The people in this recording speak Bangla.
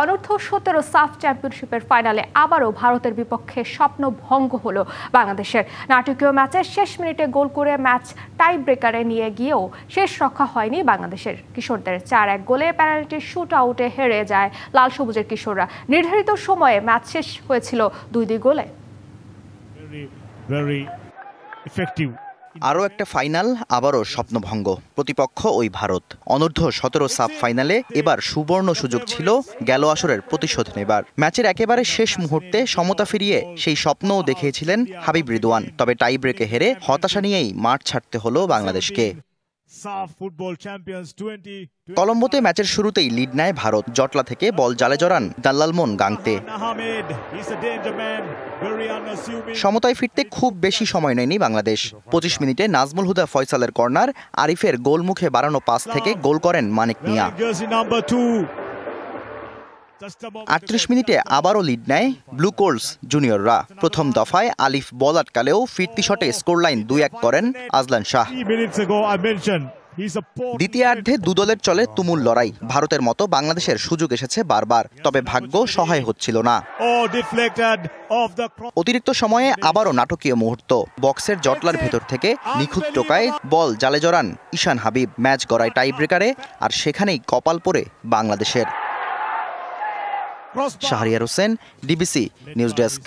অনূর্ধ্ব-17 সাফ চ্যাম্পিয়নশিপের ফাইনালে আবারও ভারতের বিপক্ষে স্বপ্ন ভঙ্গ হলো বাংলাদেশের। নাটকীয় ম্যাচের শেষ মিনিটে গোল করে ম্যাচ টাই ব্রেকারে নিয়ে গিয়েও শেষ রক্ষা হয়নি বাংলাদেশের। কিশোরদের 4-1 গোলে পেনাল্টি শুট আউটে হেরে যায় লাল সবুজের কিশোররা। নির্ধারিত সময়ে ম্যাচ শেষ হয়েছিল 2-2 গোলে। আরও একটা ফাইনাল, আবারও স্বপ্নভঙ্গ। প্রতিপক্ষ ওই ভারত। অনূর্ধ্ব-17 সাব ফাইনালে এবার সুবর্ণ সুযোগ ছিল গেল আসরের প্রতিশোধ নেবার। ম্যাচের একেবারে শেষ মুহূর্তে সমতা ফিরিয়ে সেই স্বপ্নও দেখিয়েছিলেন হাবিব রিদওয়ান। তবে টাই ব্রেকে হেরে হতাশা নিয়েই মাঠ ছাড়তে হলো বাংলাদেশকে। কলম্বোতে ম্যাচের শুরুতেই লিড নেয় ভারত। জটলা থেকে বল জালে জড়ান দাল্লালমন গাংতে। সমতায় ফিরতে খুব বেশি সময় নেয়নি বাংলাদেশ। 25 মিনিটে নাজমুল হুদা ফয়সালের কর্নার, আরিফের গোলমুখে বাড়ানো পাস থেকে গোল করেন মানিক মিয়া। 38 মিনিটে আবারও লিড নেয় ব্লু কোল্স জুনিয়ররা। প্রথম দফায় আলিফ বল আটকালেও ফিরতি শটে স্কোরলাইন 2-1 করেন আজলান শাহ। দ্বিতীয়ার্ধে দুদলের চলে তুমুল লড়াই। ভারতের মতো বাংলাদেশের সুযোগ এসেছে বারবার, তবে ভাগ্য সহায় হচ্ছিল না। অতিরিক্ত সময়ে আবারও নাটকীয় মুহূর্ত। বক্সের জটলার ভেতর থেকে নিখুঁত টোকায় বল জালে জড়ান ঈশান হাবিব। ম্যাচ গড়ায় টাই ব্রেকারে, আর সেখানেই কপাল পড়ে বাংলাদেশের। Shahriar Hossain, DBC news desk.